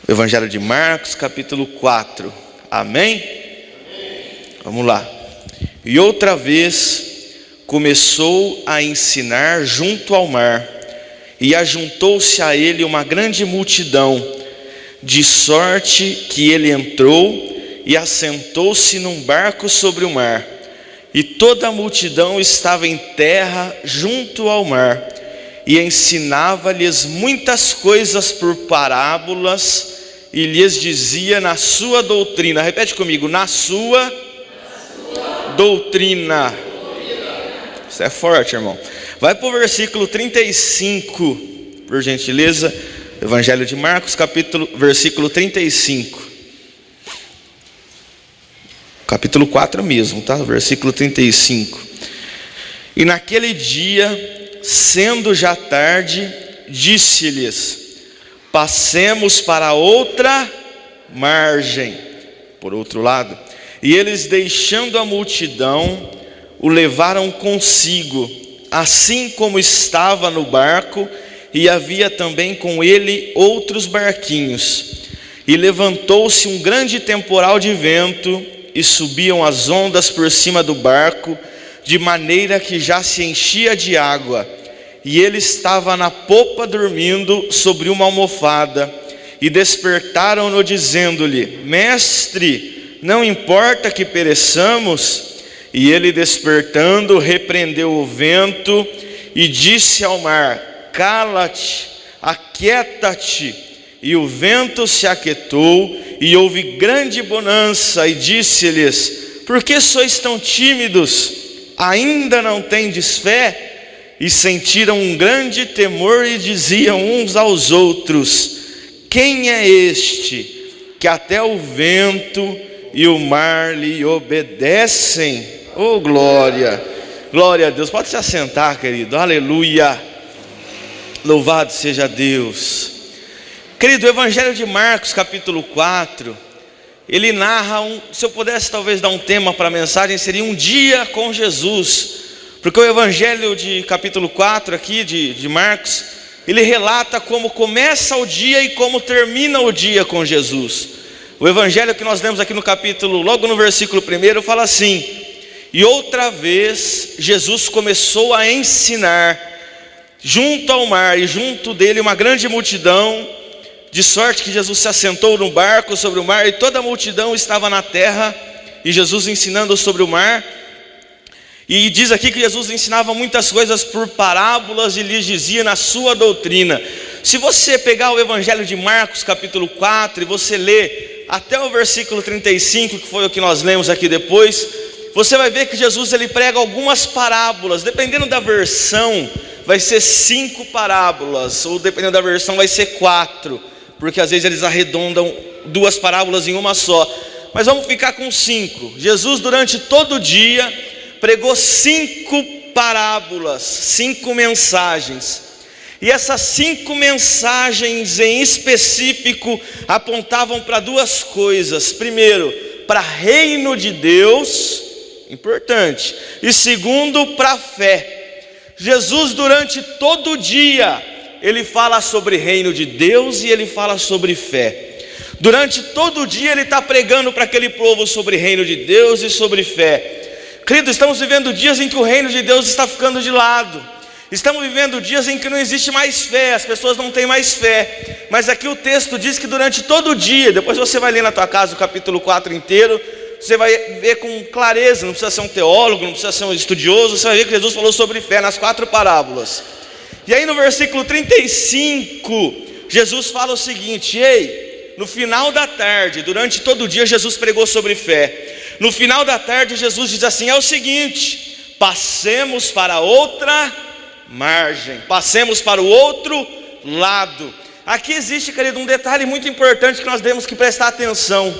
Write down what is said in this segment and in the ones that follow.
Evangelho de Marcos, capítulo 4. Amém? Vamos lá. E outra vez começou a ensinar junto ao mar, e ajuntou-se a ele uma grande multidão, de sorte que ele entrou e assentou-se num barco sobre o mar. E toda a multidão estava em terra junto ao mar, e ensinava-lhes muitas coisas por parábolas, e lhes dizia na sua doutrina. Repete comigo: na sua doutrina. Isso é forte, irmão. Vai para o versículo 35, por gentileza. Evangelho de Marcos, versículo 35. Capítulo 4 mesmo, tá? Versículo 35. E naquele dia, sendo já tarde, disse-lhes: passemos para outra margem. Por outro lado. E eles, deixando a multidão, o levaram consigo, assim como estava no barco, e havia também com ele outros barquinhos. E levantou-se um grande temporal de vento, e subiam as ondas por cima do barco, de maneira que já se enchia de água. E ele estava na popa dormindo sobre uma almofada, e despertaram-no dizendo-lhe: mestre, não importa que pereçamos? E ele, despertando, repreendeu o vento e disse ao mar: cala-te, aquieta-te. E o vento se aquietou, e houve grande bonança. E disse-lhes: por que sois tão tímidos? Ainda não tendes fé? E sentiram um grande temor e diziam uns aos outros: quem é este que até o vento e o mar lhe obedecem? Oh, glória! Glória a Deus. Pode se assentar, querido. Aleluia. Louvado seja Deus. Querido, o Evangelho de Marcos, capítulo 4, ele narra se eu pudesse talvez dar um tema para a mensagem, seria um dia com Jesus. Porque o Evangelho de capítulo 4 aqui de Marcos, ele relata como começa o dia e como termina o dia com Jesus. O Evangelho que nós lemos aqui no capítulo, logo no versículo 1, fala assim: e outra vez Jesus começou a ensinar junto ao mar, e junto dele uma grande multidão, de sorte que Jesus se assentou no barco sobre o mar, e toda a multidão estava na terra, e Jesus ensinando sobre o mar. E diz aqui que Jesus ensinava muitas coisas por parábolas, e lhes dizia na sua doutrina. Se você pegar o Evangelho de Marcos capítulo 4 e você ler até o versículo 35, que foi o que nós lemos aqui depois, você vai ver que Jesus ele prega algumas parábolas. Dependendo da versão vai ser 5 parábolas, ou dependendo da versão vai ser 4, porque às vezes eles arredondam 2 parábolas em uma só. Mas vamos ficar com 5. Jesus durante todo o dia pregou 5 parábolas, 5 mensagens. E essas 5 mensagens em específico apontavam para 2 coisas. Primeiro, para reino de Deus, importante. E segundo, para a fé. Jesus durante todo o dia, ele fala sobre reino de Deus e ele fala sobre fé. Durante todo o dia ele está pregando para aquele povo sobre reino de Deus e sobre fé. Querido, estamos vivendo dias em que o reino de Deus está ficando de lado. Estamos vivendo dias em que não existe mais fé, as pessoas não têm mais fé. Mas aqui o texto diz que durante todo o dia, depois você vai ler na tua casa o capítulo 4 inteiro, você vai ver com clareza, não precisa ser um teólogo, não precisa ser um estudioso, você vai ver que Jesus falou sobre fé nas 4 parábolas. E aí no versículo 35, Jesus fala o seguinte: ei, no final da tarde, durante todo o dia Jesus pregou sobre fé. No final da tarde Jesus diz assim: é o seguinte, passemos para outra margem, passemos para o outro lado. Aqui existe, querido, um detalhe muito importante que nós temos que prestar atenção.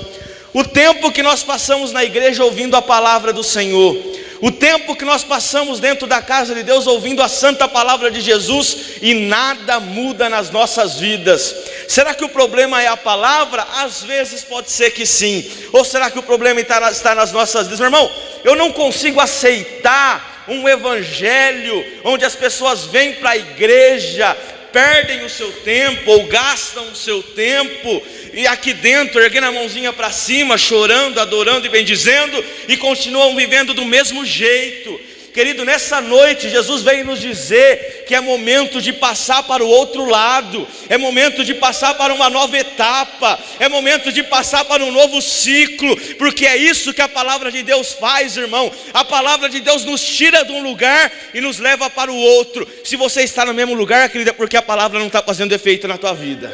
O tempo que nós passamos na igreja ouvindo a palavra do Senhor, o tempo que nós passamos dentro da casa de Deus ouvindo a santa palavra de Jesus, e nada muda nas nossas vidas. Será que o problema é a palavra? Às vezes pode ser que sim. Ou será que o problema está nas nossas vidas? Meu irmão, eu não consigo aceitar um evangelho onde as pessoas vêm para a igreja, perdem o seu tempo ou gastam o seu tempo e aqui dentro erguendo a mãozinha para cima, chorando, adorando e bendizendo, e continuam vivendo do mesmo jeito. Querido, nessa noite Jesus veio nos dizer que é momento de passar para o outro lado, é momento de passar para uma nova etapa, é momento de passar para um novo ciclo, porque é isso que a palavra de Deus faz, irmão. A palavra de Deus nos tira de um lugar e nos leva para o outro. Se você está no mesmo lugar, querido, é porque a palavra não está fazendo efeito na tua vida,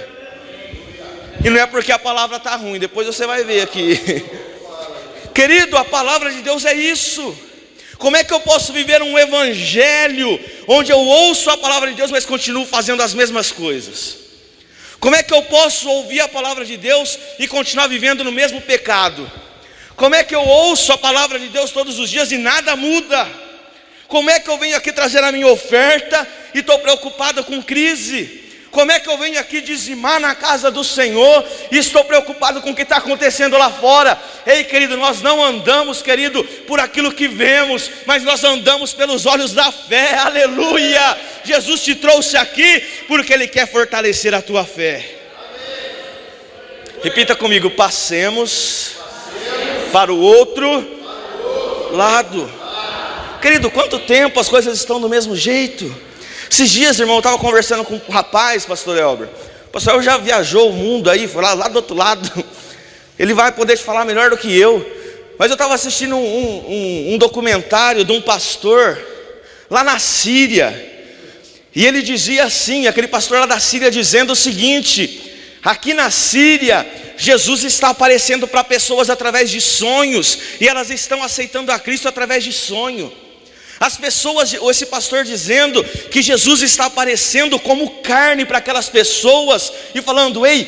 e não é porque a palavra está ruim, depois você vai ver aqui. Querido, a palavra de Deus é isso. Como é que eu posso viver um evangelho onde eu ouço a palavra de Deus, mas continuo fazendo as mesmas coisas? Como é que eu posso ouvir a palavra de Deus e continuar vivendo no mesmo pecado? Como é que eu ouço a palavra de Deus todos os dias e nada muda? Como é que eu venho aqui trazer a minha oferta e estou preocupado com crise? Como é que eu venho aqui dizimar na casa do Senhor e estou preocupado com o que está acontecendo lá fora? Ei, querido, nós não andamos, querido, por aquilo que vemos, mas nós andamos pelos olhos da fé, aleluia. Jesus te trouxe aqui porque Ele quer fortalecer a tua fé. Repita comigo: passemos para o outro lado. Querido, quanto tempo as coisas estão do mesmo jeito? Esses dias, irmão, eu estava conversando com um rapaz, pastor Elber. O pastor Elber já viajou o mundo aí, foi lá do outro lado. Ele vai poder te falar melhor do que eu. Mas eu estava assistindo um documentário de um pastor lá na Síria. E ele dizia assim, aquele pastor lá da Síria dizendo o seguinte: aqui na Síria, Jesus está aparecendo para pessoas através de sonhos, e elas estão aceitando a Cristo através de sonho. As pessoas, esse pastor dizendo que Jesus está aparecendo como carne para aquelas pessoas e falando: ei,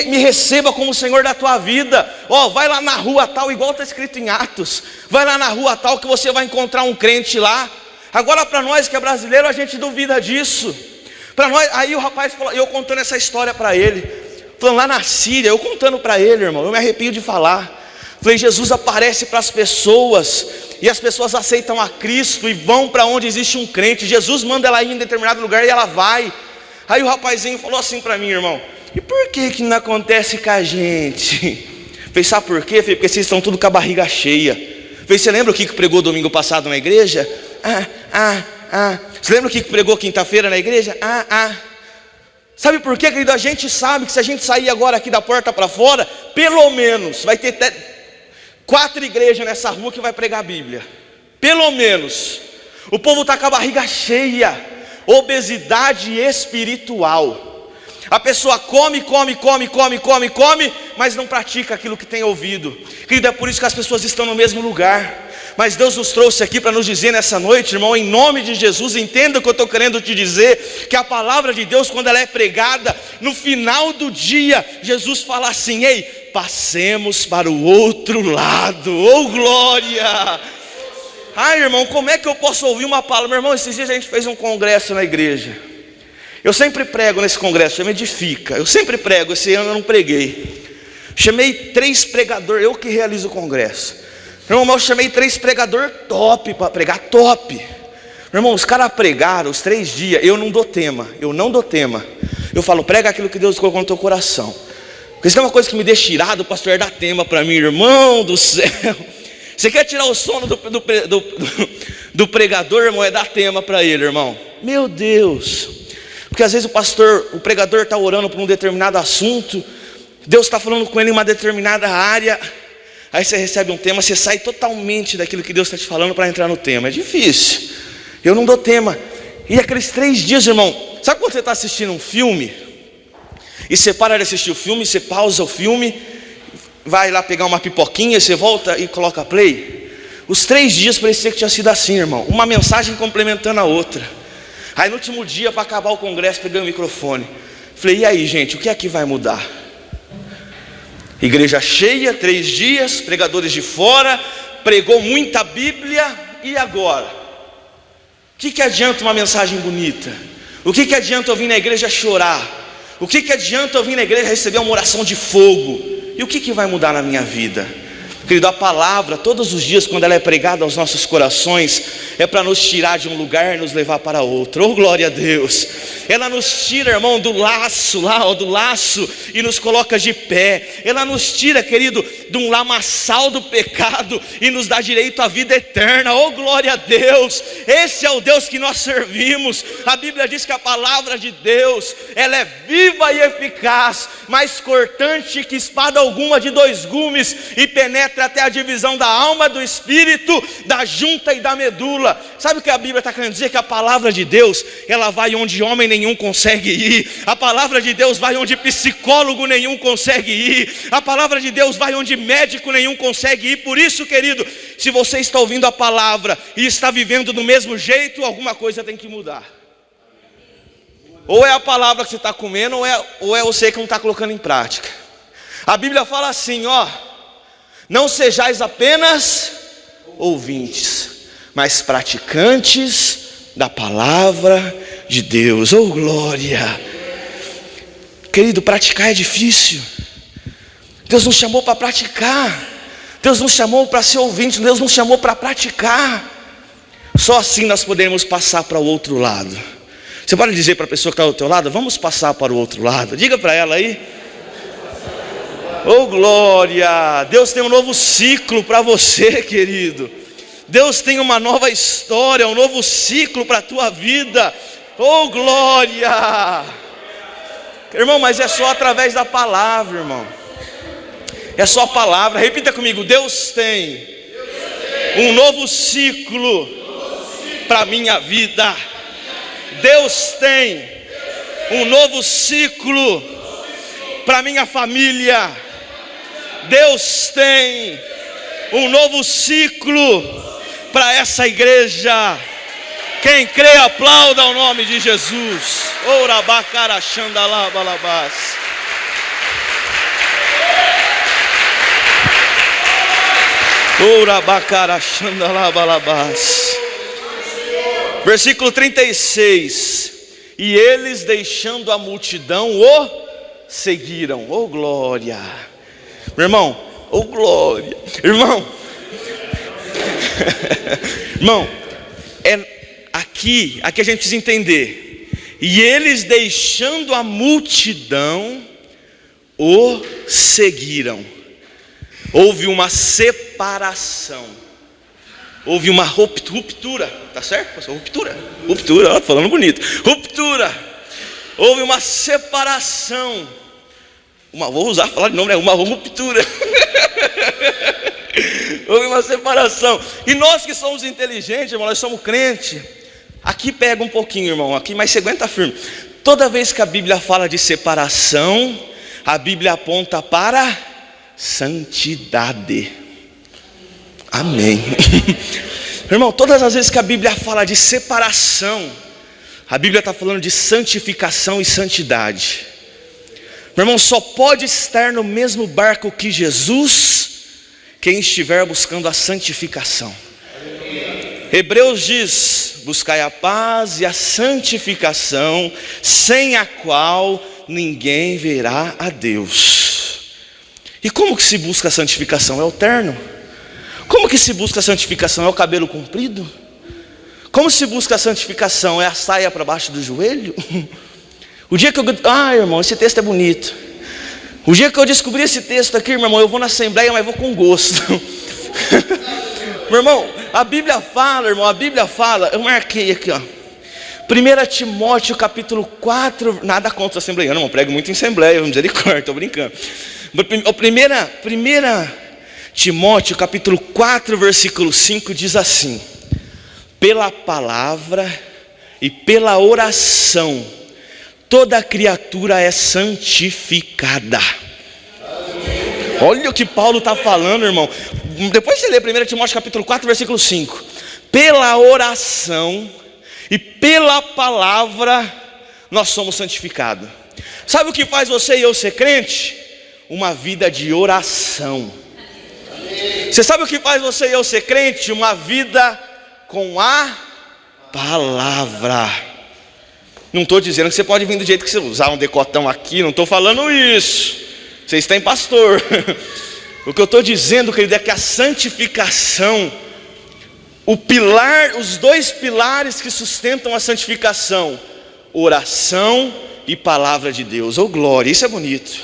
me receba como o Senhor da tua vida. Vai lá na rua tal, igual está escrito em Atos, vai lá na rua tal que você vai encontrar um crente lá. Agora para nós que é brasileiro, a gente duvida disso. Para nós, aí o rapaz falou, eu contando essa história para ele, falando lá na Síria, eu contando para ele, irmão, eu me arrepio de falar. Falei: Jesus aparece para as pessoas, e as pessoas aceitam a Cristo e vão para onde existe um crente. Jesus manda ela ir em determinado lugar e ela vai. Aí o rapazinho falou assim para mim: irmão, e por que não acontece com a gente? Falei: sabe por quê? Falei: porque vocês estão tudo com a barriga cheia. Falei: você lembra o que pregou domingo passado na igreja? Você lembra o que pregou quinta-feira na igreja? Sabe por quê, querido? A gente sabe que se a gente sair agora aqui da porta para fora, pelo menos vai ter 4 igrejas nessa rua que vai pregar a Bíblia. Pelo menos. O povo está com a barriga cheia. Obesidade espiritual. A pessoa come, mas não pratica aquilo que tem ouvido. Querido, é por isso que as pessoas estão no mesmo lugar. Mas Deus nos trouxe aqui para nos dizer nessa noite, irmão, em nome de Jesus, entenda o que eu estou querendo te dizer, que a palavra de Deus, quando ela é pregada, no final do dia, Jesus fala assim: ei, passemos para o outro lado. Oh glória! Ai, irmão, como é que eu posso ouvir uma palavra? Meu irmão, esses dias a gente fez um congresso na igreja. Eu sempre prego nesse congresso, chama Edifica. Eu sempre prego, esse ano eu não preguei. Chamei 3 pregadores, eu que realizo o congresso. Meu irmão, eu chamei 3 pregadores top para pregar, top. Meu irmão, os caras pregaram os 3 dias, eu não dou tema. Eu falo: prega aquilo que Deus colocou no teu coração. Porque se tem uma coisa que me deixa irado, o pastor dá tema para mim, irmão do céu. Você quer tirar o sono do pregador, irmão, é dar tema para ele, irmão. Meu Deus. Porque às vezes o pregador está orando por um determinado assunto, Deus está falando com ele em uma determinada área. Aí você recebe um tema, você sai totalmente daquilo que Deus está te falando para entrar no tema. É difícil. Eu não dou tema. E aqueles 3 dias, irmão, sabe quando você está assistindo um filme e você para de assistir o filme, você pausa o filme, vai lá pegar uma pipoquinha, você volta e coloca play? Os 3 dias parecia que tinha sido assim, irmão, uma mensagem complementando a outra. Aí no último dia, para acabar o congresso, peguei o microfone, falei: e aí, gente, o que é que vai mudar? Igreja cheia, 3 dias, pregadores de fora, pregou muita Bíblia, e agora? O que adianta uma mensagem bonita? O que adianta eu vir na igreja chorar? O que adianta eu vir na igreja receber uma oração de fogo? E o que vai mudar na minha vida? Querido, a palavra, todos os dias, quando ela é pregada aos nossos corações, é para nos tirar de um lugar e nos levar para outro. Oh, glória a Deus! Ela nos tira, irmão, do laço lá, do laço, e nos coloca de pé. Ela nos tira, querido, de um lamaçal do pecado e nos dá direito à vida eterna. Oh, glória a Deus! Esse é o Deus que nós servimos. A Bíblia diz que a palavra de Deus, ela é viva e eficaz, mais cortante que espada alguma de dois gumes, e penetra até a divisão da alma, do espírito, da junta e da medula. Sabe o que a Bíblia está querendo dizer? Que a palavra de Deus, ela vai onde homem nenhum consegue ir. A palavra de Deus vai onde psicólogo nenhum consegue ir. A palavra de Deus vai onde médico nenhum consegue ir. Por isso, querido, se você está ouvindo a palavra e está vivendo do mesmo jeito, alguma coisa tem que mudar. Ou é a palavra que você está comendo, ou é você que não está colocando em prática. A Bíblia fala assim, ó: não sejais apenas ouvintes, mas praticantes da palavra de Deus. Oh, glória! Querido, praticar é difícil. Deus nos chamou para praticar. Deus nos chamou para ser ouvinte. Deus nos chamou para praticar. Só assim nós podemos passar para o outro lado. Você pode dizer para a pessoa que está ao teu lado: vamos passar para o outro lado. Diga para ela aí. Oh, glória! Deus tem um novo ciclo para você, querido. Deus tem uma nova história, um novo ciclo para a tua vida. Oh, glória! Irmão, mas é só através da palavra, irmão. É só a palavra. Repita comigo: Deus tem um novo ciclo para a minha vida. Deus tem um novo ciclo para a minha família. Deus tem um novo ciclo para essa igreja. Quem crê, aplauda o nome de Jesus. Orabacarachandalabalabás. Orabacarachandalabalabás. Versículo 36. E eles, deixando a multidão, o seguiram. Oh, glória! Meu irmão, oh, glória! Irmão, irmão, aqui a gente precisa entender. E eles, deixando a multidão, o seguiram. Houve uma separação. Houve uma ruptura, tá certo, pastor? Ruptura, ó, falando bonito. Ruptura. Houve uma separação. Vou usar falar de nome, né? Uma ruptura. Houve uma separação. E nós que somos inteligentes, irmão, nós somos crentes. Aqui pega um pouquinho, irmão, aqui, mas você aguenta firme. Toda vez que a Bíblia fala de separação, a Bíblia aponta para santidade. Amém. Irmão, todas as vezes que a Bíblia fala de separação, a Bíblia está falando de santificação e santidade. Meu irmão, só pode estar no mesmo barco que Jesus quem estiver buscando a santificação. Hebreus diz: buscai a paz e a santificação, sem a qual ninguém verá a Deus. E como que se busca a santificação? É o terno. Como que se busca a santificação? É o cabelo comprido? Como se busca a santificação? É a saia para baixo do joelho? O dia que eu... irmão, esse texto é bonito. O dia que eu descobri esse texto aqui, meu irmão, eu vou na assembleia, mas vou com gosto. Meu irmão, a Bíblia fala, eu marquei aqui, ó. 1 Timóteo capítulo 4, nada contra a assembleia, irmão, prego muito em assembleia, misericórdia, estou brincando. 1 Timóteo capítulo 4, versículo 5 diz assim: pela palavra e pela oração toda a criatura é santificada. Olha o que Paulo está falando, irmão. Depois você lê 1 Timóteo capítulo 4, versículo 5. Pela oração e pela palavra nós somos santificados. Sabe o que faz você e eu ser crente? Uma vida de oração. Você sabe o que faz você e eu ser crente? Uma vida com a palavra. Não estou dizendo que você pode vir do jeito que você usar um decotão aqui, não estou falando isso. Vocês têm pastor. O que eu estou dizendo, querido, é que a santificação, os dois pilares que sustentam a santificação, oração e palavra de Deus. Oh glória, isso é bonito.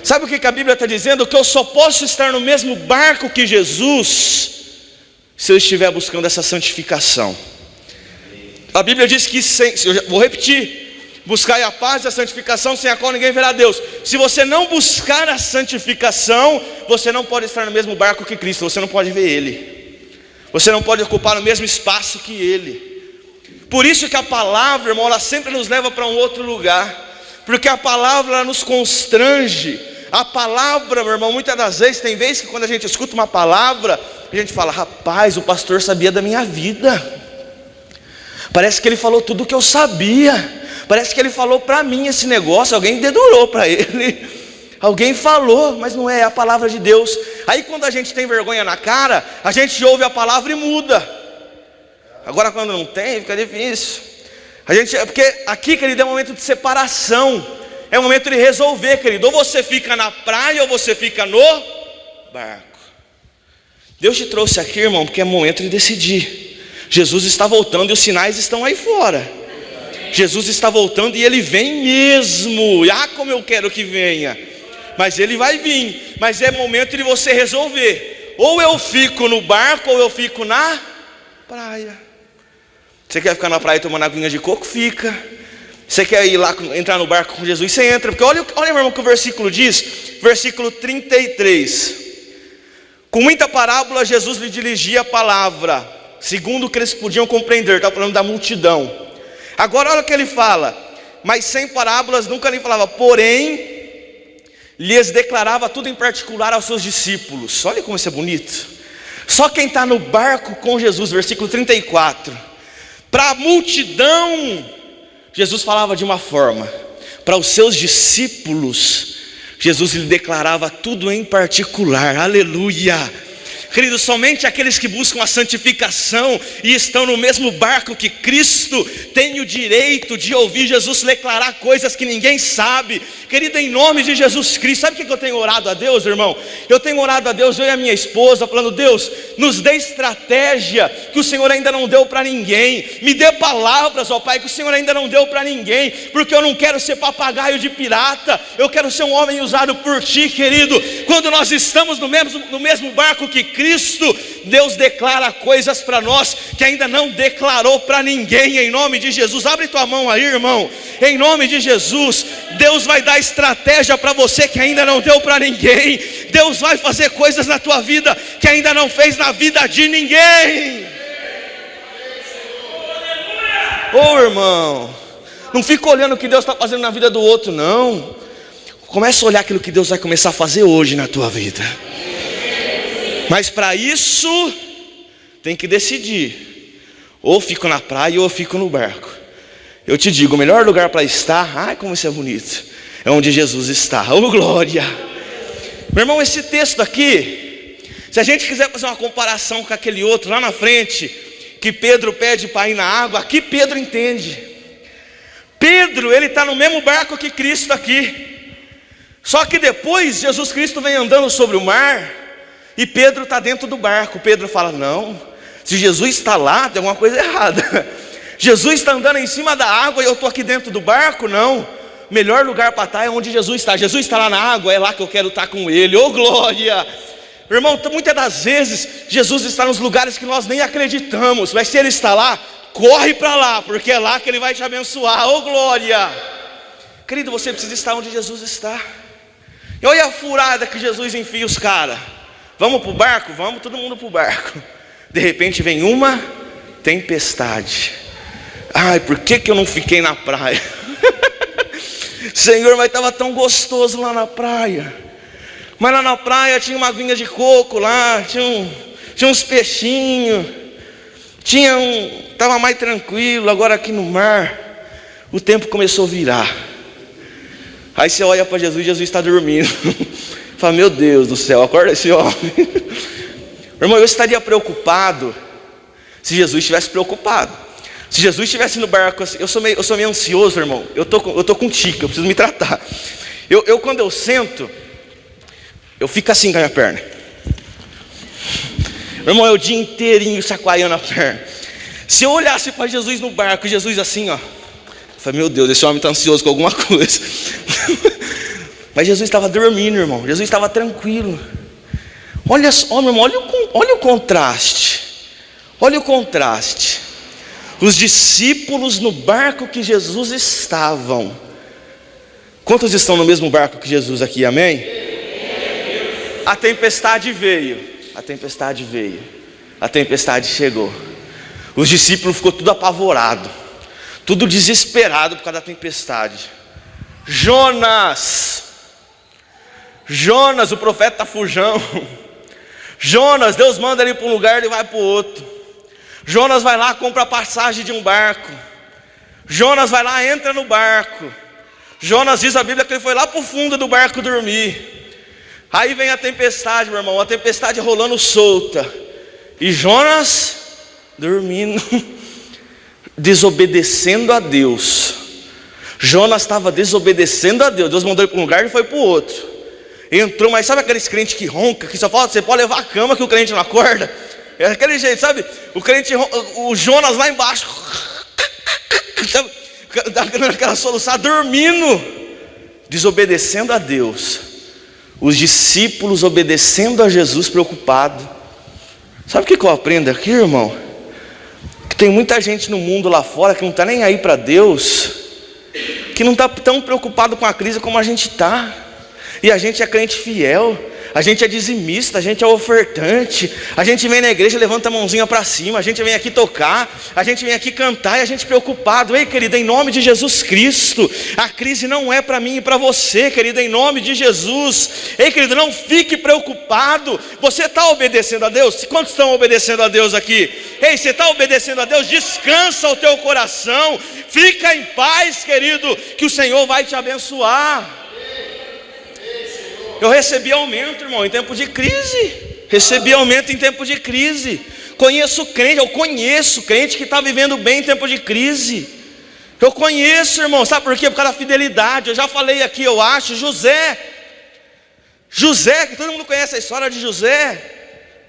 Sabe o que a Bíblia está dizendo? Que eu só posso estar no mesmo barco que Jesus se eu estiver buscando essa santificação. A Bíblia diz que, eu vou repetir, buscai a paz e a santificação, sem a qual ninguém verá Deus. Se você não buscar a santificação, você não pode estar no mesmo barco que Cristo, você não pode ver Ele, você não pode ocupar o mesmo espaço que Ele. Por isso que a palavra, irmão, ela sempre nos leva para um outro lugar, porque a palavra ela nos constrange. A palavra, meu irmão, muitas das vezes, tem vezes que quando a gente escuta uma palavra, a gente fala, rapaz, o pastor sabia da minha vida, parece que ele falou tudo o que eu sabia, parece que ele falou para mim esse negócio, alguém dedurou para ele, alguém falou, mas não é a palavra de Deus. Aí quando a gente tem vergonha na cara, a gente ouve a palavra e muda. Agora quando não tem, fica difícil. Porque aqui, querido, é um momento de separação, é um momento de resolver, querido. Ou você fica na praia ou você fica no barco. Deus te trouxe aqui, irmão, porque é momento de decidir. Jesus está voltando e os sinais estão aí fora. Jesus está voltando e Ele vem mesmo. Ah, como eu quero que venha. Mas Ele vai vir. Mas é momento de você resolver. Ou eu fico no barco ou eu fico na praia. Você quer ficar na praia tomando aguinha de coco? Fica. Você quer ir lá, entrar no barco com Jesus? Você entra. Porque olha meu irmão, o que o versículo diz. Versículo 33. Com muita parábola Jesus lhe dirigia a palavra, segundo o que eles podiam compreender. Está falando da multidão. Agora olha o que ele fala. Mas sem parábolas nunca lhe falava, porém lhes declarava tudo em particular aos seus discípulos. Olha como isso é bonito. Só quem está no barco com Jesus, versículo 34. Para a multidão Jesus falava de uma forma, para os seus discípulos Jesus lhe declarava tudo em particular. Aleluia. Querido, somente aqueles que buscam a santificação e estão no mesmo barco que Cristo têm o direito de ouvir Jesus declarar coisas que ninguém sabe. Querido, em nome de Jesus Cristo, sabe o que eu tenho orado a Deus, irmão? Eu tenho orado a Deus, eu e a minha esposa, falando, Deus, nos dê estratégia que o Senhor ainda não deu para ninguém. Me dê palavras, ó Pai, que o Senhor ainda não deu para ninguém, porque eu não quero ser papagaio de pirata, eu quero ser um homem usado por Ti, querido. Quando nós estamos no mesmo barco que Cristo, Deus declara coisas para nós que ainda não declarou para ninguém, em nome de Jesus. Abre tua mão aí, irmão, em nome de Jesus. Deus vai dar estratégia para você que ainda não deu para ninguém. Deus vai fazer coisas na tua vida que ainda não fez na vida de ninguém. Ô irmão, não fica olhando o que Deus está fazendo na vida do outro, não. Começa a olhar aquilo que Deus vai começar a fazer hoje na tua vida. Mas para isso, tem que decidir. Ou fico na praia ou fico no barco. Eu te digo, o melhor lugar para estar, ai como isso é bonito, é onde Jesus está. Oh glória. Meu irmão, esse texto aqui, se a gente quiser fazer uma comparação com aquele outro lá na frente, que Pedro pede para ir na água, aqui Pedro entende. Pedro, ele está no mesmo barco que Cristo aqui. Só que depois Jesus Cristo vem andando sobre o mar e Pedro está dentro do barco. Pedro fala, não, se Jesus está lá, tem alguma coisa errada. Jesus está andando em cima da água e eu estou aqui dentro do barco? Não, melhor lugar para estar é onde Jesus está. Jesus está lá na água, é lá que eu quero estar com Ele. Oh glória. Irmão, muitas das vezes Jesus está nos lugares que nós nem acreditamos, mas se Ele está lá, corre para lá, porque é lá que Ele vai te abençoar. Oh glória. Querido, você precisa estar onde Jesus está. E olha a furada que Jesus enfia os caras. Vamos para o barco? Vamos, todo mundo para o barco. De repente vem uma tempestade. Ai, por que eu não fiquei na praia? Senhor, mas estava tão gostoso lá na praia. Mas lá na praia tinha uma aguinha de coco lá, tinha uns peixinhos, estava mais tranquilo. Agora aqui no mar, o tempo começou a virar. Aí você olha para Jesus e Jesus está dormindo. Fala, meu Deus do céu, acorda esse homem. Irmão, eu estaria preocupado se Jesus estivesse preocupado. Se Jesus estivesse no barco assim, eu sou meio ansioso, irmão. Eu tô com tica, eu preciso me tratar. Eu quando eu sento, eu fico assim com a minha perna. Meu irmão, é o dia inteirinho chacoalhando a perna. Se eu olhasse para Jesus no barco, Jesus assim, ó, eu falei, meu Deus, esse homem está ansioso com alguma coisa. Mas Jesus estava dormindo, irmão. Jesus estava tranquilo. Olha só, meu irmão, olha o contraste. Olha o contraste. Os discípulos no barco que Jesus estavam. Quantos estão no mesmo barco que Jesus aqui, amém? A tempestade veio. A tempestade veio. A tempestade chegou. Os discípulos ficou tudo apavorado, tudo desesperado por causa da tempestade. Jonas, o profeta fujão. Jonas, Deus manda ele para um lugar, ele vai para o outro. Jonas vai lá, compra a passagem de um barco. Jonas vai lá, entra no barco. Jonas, diz a Bíblia, que ele foi lá para o fundo do barco dormir. Aí vem a tempestade, meu irmão, a tempestade rolando solta. E Jonas dormindo, desobedecendo a Deus. Jonas estava desobedecendo a Deus. Deus mandou ele para um lugar e foi para o outro. Entrou, mas sabe aqueles crentes que ronca, que só fala, você pode levar a cama que o crente não acorda? É aquele jeito, sabe? O crente, o Jonas lá embaixo, aquela solução, dormindo, desobedecendo a Deus. Os discípulos obedecendo a Jesus, preocupados. Sabe o que eu aprendo aqui, irmão? Que tem muita gente no mundo lá fora que não está nem aí para Deus, que não está tão preocupado com a crise como a gente está. E a gente é crente fiel, a gente é dizimista, a gente é ofertante, a gente vem na igreja, levanta a mãozinha para cima, a gente vem aqui tocar, a gente vem aqui cantar e a gente preocupado. Ei, querida, em nome de Jesus Cristo, a crise não é para mim e para você, querida, em nome de Jesus. Ei, querido, não fique preocupado. Você está obedecendo a Deus? Quantos estão obedecendo a Deus aqui? Ei, você está obedecendo a Deus? Descansa o teu coração, fica em paz, querido, que o Senhor vai te abençoar. Eu recebi aumento, irmão, em tempo de crise. Recebi aumento em tempo de crise. Eu conheço crente que está vivendo bem em tempo de crise. Eu conheço, irmão, sabe por quê? Por causa da fidelidade. Eu já falei aqui, eu acho, José, que todo mundo conhece a história de José.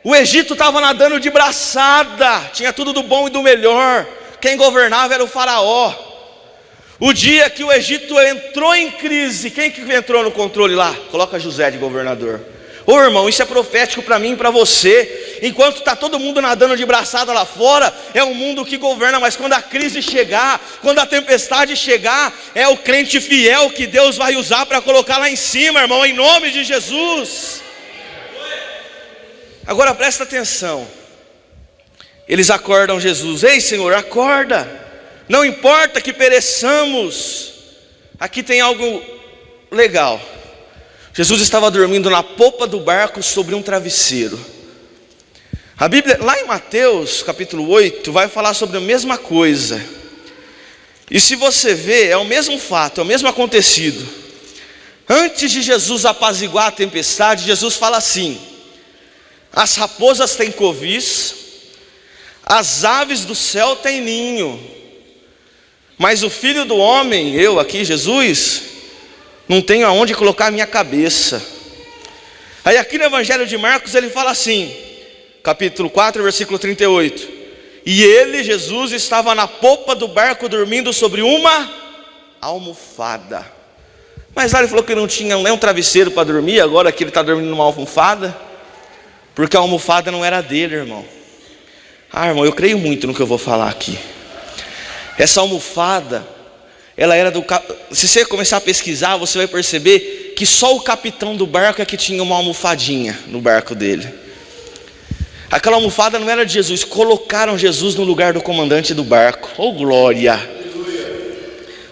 O Egito estava nadando de braçada, tinha tudo do bom e do melhor. Quem governava era o faraó. O dia que o Egito entrou em crise, quem que entrou no controle lá? Coloca José de governador. Ô irmão, isso é profético para mim e para você. Enquanto está todo mundo nadando de braçada lá fora, é o mundo que governa. Mas quando a crise chegar, quando a tempestade chegar, é o crente fiel que Deus vai usar para colocar lá em cima, irmão, em nome de Jesus. Agora presta atenção. Eles acordam Jesus. Ei, Senhor, acorda. Não importa que pereçamos. Aqui tem algo legal. Jesus estava dormindo na popa do barco sobre um travesseiro. A Bíblia, lá em Mateus capítulo 8, vai falar sobre a mesma coisa. E se você ver, é o mesmo fato, é o mesmo acontecido. Antes de Jesus apaziguar a tempestade, Jesus fala assim: as raposas têm covis, as aves do céu têm ninho, mas o Filho do Homem, eu aqui, Jesus, não tenho aonde colocar a minha cabeça. Aí aqui no Evangelho de Marcos ele fala assim, capítulo 4, versículo 38. E ele, Jesus, estava na popa do barco dormindo sobre uma almofada. Mas lá ele falou que não tinha nem um travesseiro para dormir, agora que ele está dormindo numa almofada, porque a almofada não era dele, irmão. Ah, irmão, eu creio muito no que eu vou falar aqui. Essa almofada, ela era do... Se você começar a pesquisar, você vai perceber que só o capitão do barco é que tinha uma almofadinha no barco dele. Aquela almofada não era de Jesus, colocaram Jesus no lugar do comandante do barco. Oh glória!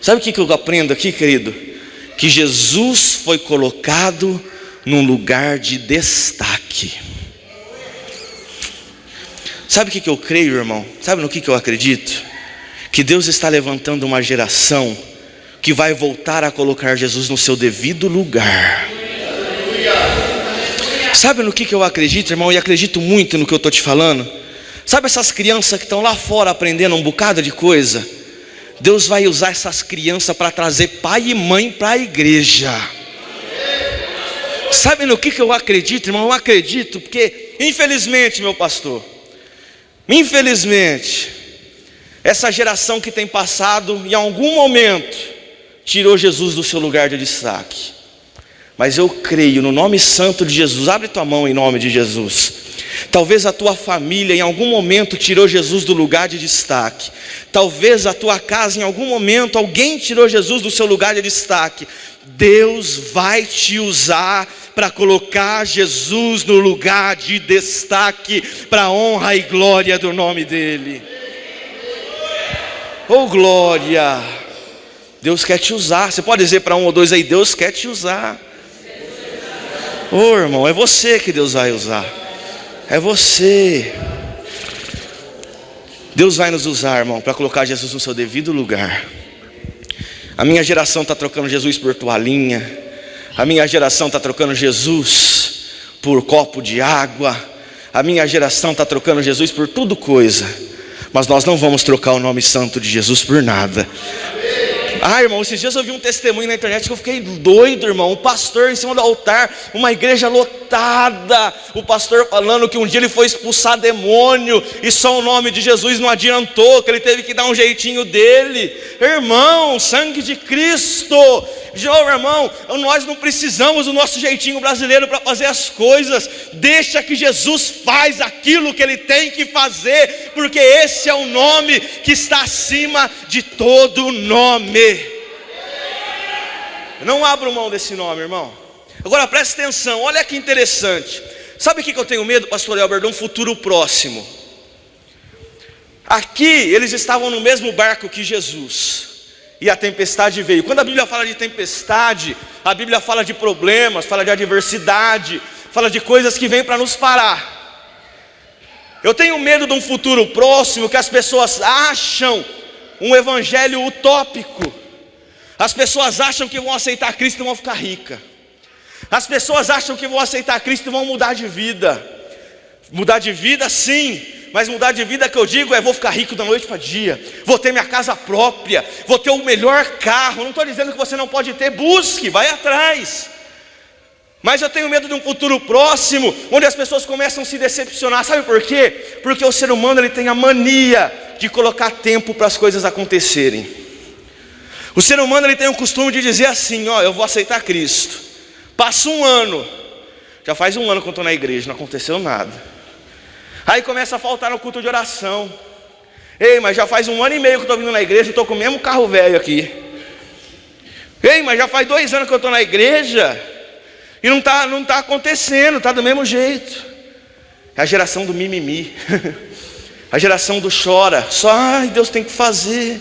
Sabe o que eu aprendo aqui, querido? Que Jesus foi colocado num lugar de destaque. Sabe o que eu creio, irmão? Sabe no que eu acredito? Que Deus está levantando uma geração que vai voltar a colocar Jesus no seu devido lugar. Sabe no que eu acredito, irmão? E acredito muito no que eu estou te falando. Sabe essas crianças que estão lá fora aprendendo um bocado de coisa? Deus vai usar essas crianças para trazer pai e mãe para a igreja. Sabe no que eu acredito, irmão? Eu acredito porque, infelizmente, meu pastor, infelizmente, essa geração que tem passado, em algum momento, tirou Jesus do seu lugar de destaque. Mas eu creio no nome santo de Jesus. Abre tua mão em nome de Jesus. Talvez a tua família em algum momento tirou Jesus do lugar de destaque. Talvez a tua casa em algum momento alguém tirou Jesus do seu lugar de destaque. Deus vai te usar para colocar Jesus no lugar de destaque, para a honra e glória do nome dele. Oh glória! Deus quer te usar. Você pode dizer para um ou dois aí: Deus quer te usar. Oh irmão, é você que Deus vai usar. É você. Deus vai nos usar, irmão, para colocar Jesus no seu devido lugar. A minha geração está trocando Jesus por toalhinha. A minha geração está trocando Jesus por copo de água. A minha geração está trocando Jesus por tudo coisa. Mas nós não vamos trocar o nome santo de Jesus por nada. Ah, irmão, esses dias eu vi um testemunho na internet que eu fiquei doido, irmão. Um pastor em cima do altar, uma igreja lotada. O pastor falando que um dia ele foi expulsar demônio e só o nome de Jesus não adiantou, que ele teve que dar um jeitinho dele. Irmão, sangue de Cristo. Irmão, nós não precisamos do nosso jeitinho brasileiro para fazer as coisas. Deixa que Jesus faz aquilo que ele tem que fazer, porque esse é o nome que está acima de todo nome. Não abra mão desse nome, irmão. Agora preste atenção, olha que interessante. Sabe o que eu tenho medo, pastor Elber? De um futuro próximo. Aqui eles estavam no mesmo barco que Jesus, e a tempestade veio. Quando a Bíblia fala de tempestade, a Bíblia fala de problemas, fala de adversidade, fala de coisas que vêm para nos parar. Eu tenho medo de um futuro próximo que as pessoas acham um evangelho utópico. As pessoas acham que vão aceitar Cristo e vão ficar ricas. As pessoas acham que vão aceitar Cristo e vão mudar de vida. Mudar de vida sim, mas mudar de vida que eu digo é: vou ficar rico da noite para dia, vou ter minha casa própria, vou ter o melhor carro. Não estou dizendo que você não pode ter, busque, vai atrás. Mas eu tenho medo de um futuro próximo onde as pessoas começam a se decepcionar. Sabe por quê? Porque o ser humano ele tem a mania de colocar tempo para as coisas acontecerem. O ser humano ele tem o costume de dizer assim: ó, eu vou aceitar Cristo. Passa um ano, já faz um ano que eu estou na igreja, não aconteceu nada. Aí começa a faltar no culto de oração. Ei, mas já faz um ano e meio que eu estou vindo na igreja e estou com o mesmo carro velho aqui. Ei, mas já faz 2 anos que eu estou na igreja e não tá acontecendo, está do mesmo jeito. É a geração do mimimi. A geração do chora. Só, ai, Deus tem que fazer.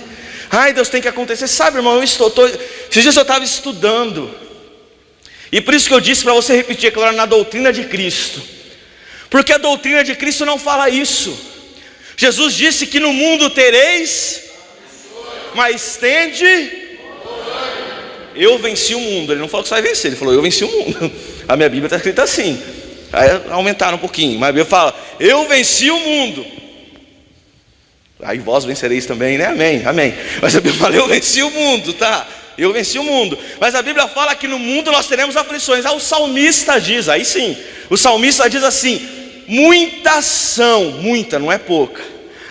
Ai, Deus tem que acontecer. Sabe, irmão, esses dias eu estava estudando. E por isso que eu disse para você repetir agora na doutrina de Cristo. Porque a doutrina de Cristo não fala isso. Jesus disse que no mundo tereis, mas tende. Eu venci o mundo. Ele não falou que você vai vencer, ele falou: eu venci o mundo. A minha Bíblia está escrita assim. Aí aumentaram um pouquinho, mas a Bíblia fala: eu venci o mundo. Aí vós vencereis também, né? Amém, amém. Mas a Bíblia fala: eu venci o mundo, tá? Eu venci o mundo. Mas a Bíblia fala que no mundo nós teremos aflições. Ah, o salmista diz, aí sim, o salmista diz assim: muitas são, muita, não é pouca,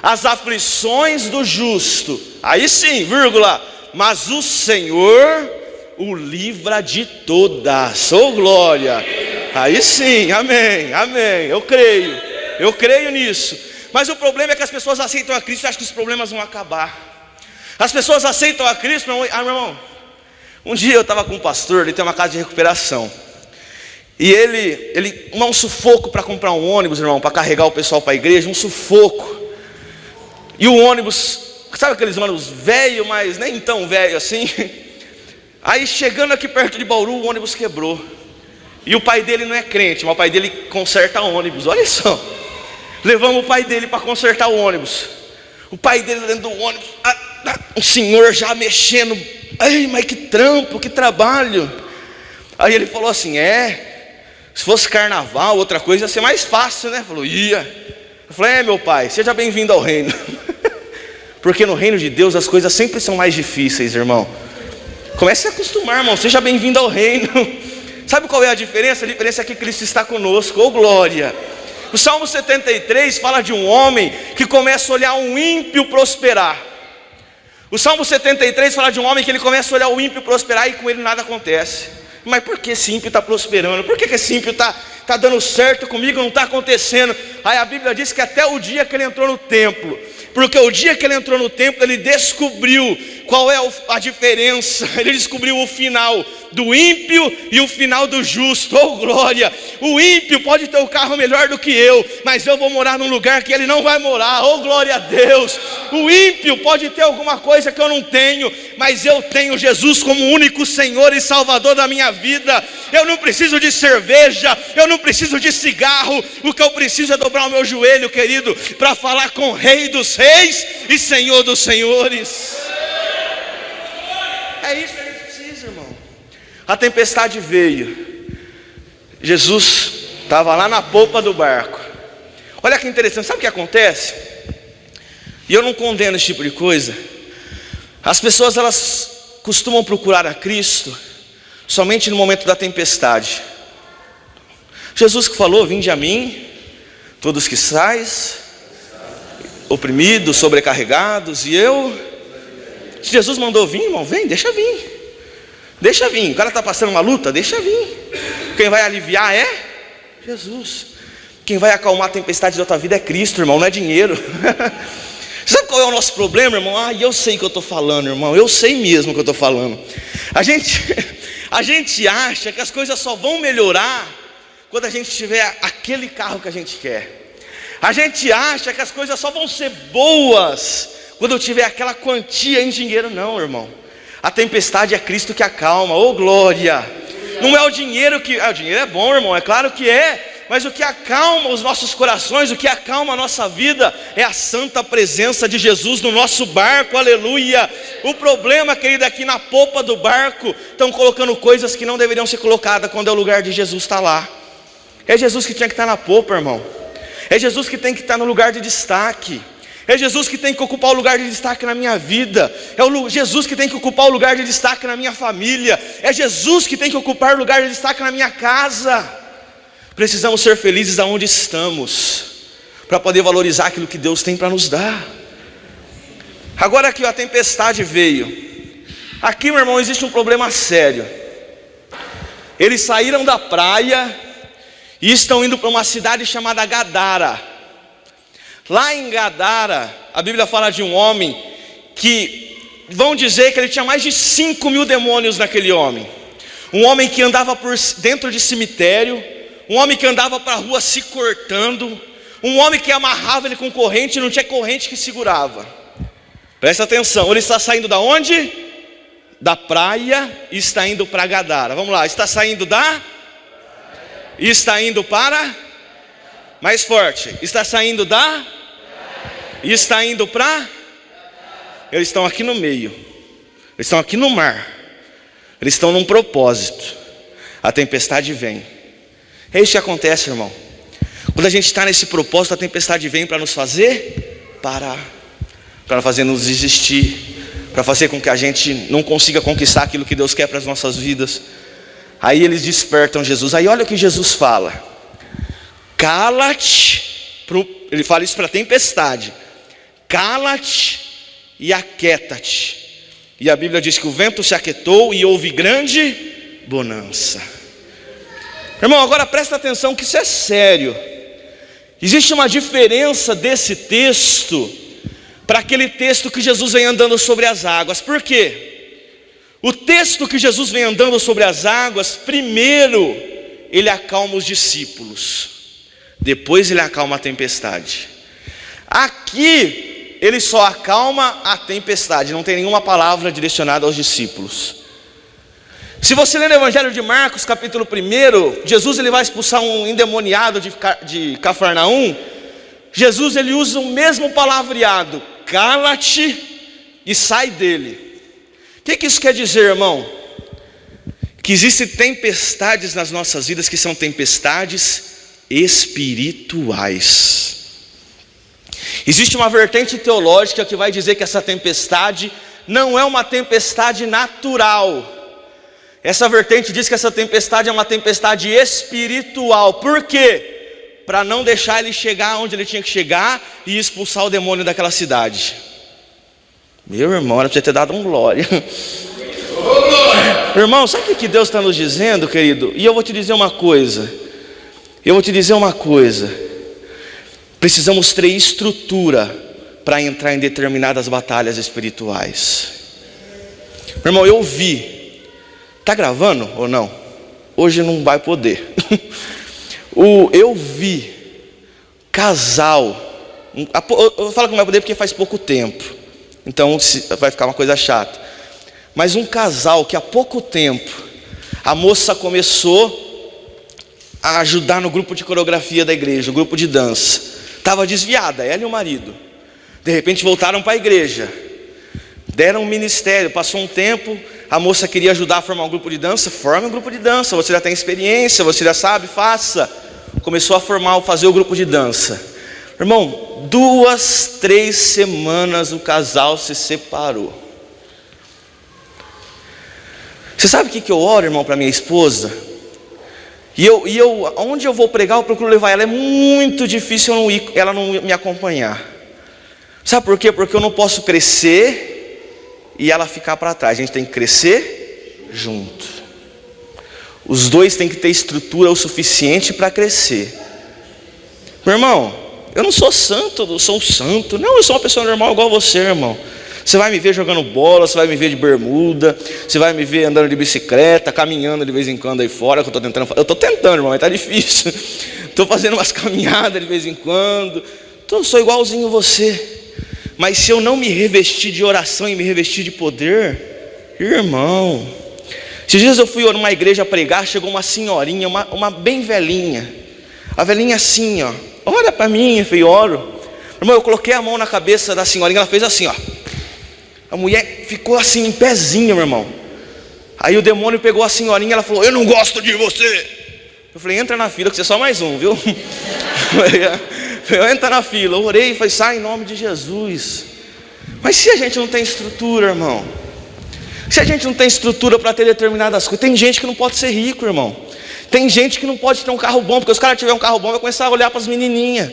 as aflições do justo. Aí sim, vírgula, mas o Senhor o livra de todas. Oh glória. Aí sim, amém, amém. Eu creio nisso. Mas o problema é que as pessoas aceitam a Cristo e acham que os problemas vão acabar. As pessoas aceitam a Cristo, meu irmão. Um dia eu estava com um pastor, ele tem uma casa de recuperação. E ele um sufoco para comprar um ônibus, irmão, para carregar o pessoal para a igreja, um sufoco. E o ônibus, sabe aqueles ônibus velho, mas nem tão velho assim? Aí chegando aqui perto de Bauru, o ônibus quebrou. E o pai dele não é crente, mas o pai dele conserta ônibus, olha só. Levamos o pai dele para consertar o ônibus. O pai dele dentro do ônibus, o senhor já mexendo. Ai, mas que trampo, que trabalho. Aí ele falou assim: se fosse carnaval, outra coisa, ia ser mais fácil, né? Falou: ia. Eu falei: meu pai, seja bem-vindo ao reino. Porque no reino de Deus as coisas sempre são mais difíceis, irmão. Comece a se acostumar, irmão, seja bem-vindo ao reino. Sabe qual é a diferença? A diferença é que Cristo está conosco, oh glória. O Salmo 73 fala de um homem que começa a olhar um ímpio prosperar. O Salmo 73 fala de um homem que ele começa a olhar o ímpio prosperar e com ele nada acontece. Mas por que esse ímpio está prosperando? Por que esse ímpio está dando certo comigo, não está acontecendo? Aí a Bíblia diz que até o dia que ele entrou no templo, porque o dia que ele entrou no templo, ele descobriu qual é a diferença. Ele descobriu o final do ímpio e o final do justo, oh glória. O ímpio pode ter o carro melhor do que eu, mas eu vou morar num lugar que ele não vai morar, oh glória a Deus. O ímpio pode ter alguma coisa que eu não tenho, mas eu tenho Jesus como único Senhor e Salvador da minha vida. Eu não preciso de cerveja, eu não preciso de cigarro. O que eu preciso é dobrar o meu joelho, querido, para falar com o Rei dos Reis e Senhor dos Senhores. É isso que a gente precisa, irmão. A tempestade veio, Jesus estava lá na polpa do barco. Olha que interessante, sabe o que acontece? E eu não condeno esse tipo de coisa. As pessoas, elas costumam procurar a Cristo somente no momento da tempestade. Jesus que falou: vinde a mim, todos que estáis oprimidos, sobrecarregados, e eu... Se Jesus mandou vir, irmão, vem, deixa vir. Deixa vir, o cara está passando uma luta, deixa vir. Quem vai aliviar é Jesus. Quem vai acalmar a tempestade da tua vida é Cristo, irmão, não é dinheiro. Sabe qual é o nosso problema, irmão? Eu sei o que eu estou falando, irmão, eu sei mesmo o que eu estou falando. A gente acha que as coisas só vão melhorar quando a gente tiver aquele carro que a gente quer. A gente acha que as coisas só vão ser boas quando eu tiver aquela quantia em dinheiro. Não, irmão, a tempestade é Cristo que acalma, oh glória. Não é o dinheiro que... o dinheiro é bom, irmão, é claro que é. Mas o que acalma os nossos corações, o que acalma a nossa vida, é a santa presença de Jesus no nosso barco, aleluia. O problema, querido, é que na popa do barco estão colocando coisas que não deveriam ser colocadas quando é o lugar de Jesus estar lá. É Jesus que tinha que estar na popa, irmão. É Jesus que tem que estar no lugar de destaque. É Jesus que tem que ocupar o lugar de destaque na minha vida. É Jesus que tem que ocupar o lugar de destaque na minha família. É Jesus que tem que ocupar o lugar de destaque na minha casa. Precisamos ser felizes aonde estamos, para poder valorizar aquilo que Deus tem para nos dar. Agora que a tempestade veio, aqui, meu irmão, existe um problema sério. Eles saíram da praia e estão indo para uma cidade chamada Gadara. Lá em Gadara, a Bíblia fala de um homem que, vão dizer que ele tinha mais de 5.000 demônios naquele homem. Um homem que andava por dentro de cemitério, um homem que andava para a rua se cortando, um homem que amarrava ele com corrente e não tinha corrente que segurava. Presta atenção, ele está saindo da onde? Da praia e está indo para Gadara. Vamos lá, está saindo da... E está indo para... Mais forte, está saindo da... E está indo para... Eles estão aqui no meio, eles estão aqui no mar, eles estão num propósito. A tempestade vem. É isso que acontece, irmão. Quando a gente está nesse propósito, a tempestade vem para nos fazer parar, para fazer nos desistir, para fazer com que a gente não consiga conquistar aquilo que Deus quer para as nossas vidas. Aí eles despertam Jesus. Aí olha o que Jesus fala: cala-te. Ele fala isso para a tempestade: cala-te e aquieta-te. E a Bíblia diz que o vento se aquietou e houve grande bonança. Irmão, agora presta atenção que isso é sério. Existe uma diferença desse texto para aquele texto que Jesus vem andando sobre as águas. Por quê? O texto que Jesus vem andando sobre as águas, primeiro ele acalma os discípulos, depois ele acalma a tempestade. Aqui ele só acalma a tempestade, não tem nenhuma palavra direcionada aos discípulos. Se você ler no Evangelho de Marcos, capítulo 1, Jesus ele vai expulsar um endemoniado de Cafarnaum. Jesus ele usa o mesmo palavreado: cala-te e sai dele. O que isso quer dizer, irmão? Que existem tempestades nas nossas vidas que são tempestades espirituais. Existe uma vertente teológica que vai dizer que essa tempestade não é uma tempestade natural. Essa vertente diz que essa tempestade é uma tempestade espiritual. Por quê? Para não deixar ele chegar onde ele tinha que chegar e expulsar o demônio daquela cidade. Meu irmão, era para você ter dado um glória. Irmão, sabe o que Deus está nos dizendo, querido? E eu vou te dizer uma coisa. Precisamos ter estrutura para entrar em determinadas batalhas espirituais. Meu irmão, eu vi. Está gravando ou não? Hoje não vai poder. Eu vi casal. Eu falo que não vai poder porque faz pouco tempo. Então vai ficar uma coisa chata. Mas um casal que há pouco tempo a moça começou a ajudar no grupo de coreografia da igreja, o grupo de dança. Estava desviada, ela e o marido. De repente voltaram para a igreja. Deram um ministério, passou um tempo. A moça queria ajudar a formar um grupo de dança. Forme um grupo de dança, você já tem experiência, você já sabe, faça. Começou a fazer o grupo de dança. Irmão, 2, 3 semanas o casal se separou. Você sabe o que eu oro, irmão, para minha esposa? Onde eu vou pregar, eu procuro levar ela. É muito difícil ela não me acompanhar. Sabe por quê? Porque eu não posso crescer e ela ficar para trás. A gente tem que crescer junto. Os dois têm que ter estrutura o suficiente para crescer. Meu irmão, eu não sou santo, eu sou um santo. Não, eu sou uma pessoa normal igual você, irmão. Você vai me ver jogando bola, você vai me ver de bermuda, você vai me ver andando de bicicleta, caminhando de vez em quando aí fora, que eu estou tentando, irmão, mas está difícil. Estou fazendo umas caminhadas de vez em quando. Eu sou igualzinho a você. Mas se eu não me revestir de oração e me revestir de poder, irmão. Esses dias eu fui numa igreja pregar, chegou uma senhorinha, uma bem velhinha. A velhinha assim, ó, olha para mim, eu falei, oro. Irmão, eu coloquei a mão na cabeça da senhorinha, ela fez assim, ó. A mulher ficou assim, em pezinho, meu irmão. Aí o demônio pegou a senhorinha, ela falou, eu não gosto de você. Eu falei, entra na fila, que você é só mais um, viu? Eu entro na fila, eu orei e falei, sai em nome de Jesus. Mas se a gente não tem estrutura, irmão, se a gente não tem estrutura para ter determinadas coisas, tem gente que não pode ser rico, irmão. Tem gente que não pode ter um carro bom, porque os caras tiverem um carro bom, vai começar a olhar para as menininhas.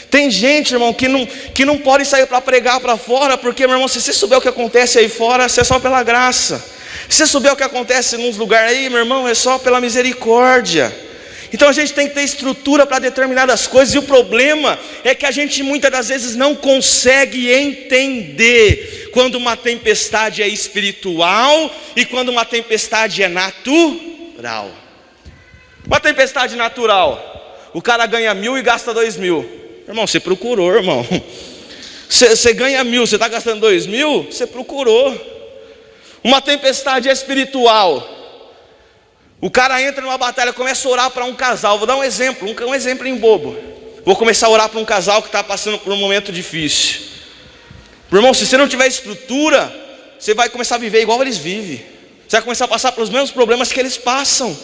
Tem gente, irmão, que não pode sair para pregar para fora, porque, meu irmão, se você souber o que acontece aí fora, isso é só pela graça. Se você souber o que acontece nos lugares aí, meu irmão, é só pela misericórdia. Então a gente tem que ter estrutura para determinadas coisas, e o problema é que a gente muitas das vezes não consegue entender quando uma tempestade é espiritual e quando uma tempestade é natural. Uma tempestade natural, o cara ganha 1.000 e gasta 2.000. Irmão, você procurou, irmão. Você ganha 1.000, você está gastando 2.000, você procurou. Uma tempestade espiritual, o cara entra numa batalha, começa a orar para um casal. Vou dar um exemplo, um exemplo bobo. Vou começar a orar para um casal que está passando por um momento difícil. Meu irmão, se você não tiver estrutura, você vai começar a viver igual eles vivem. Você vai começar a passar pelos mesmos problemas que eles passam.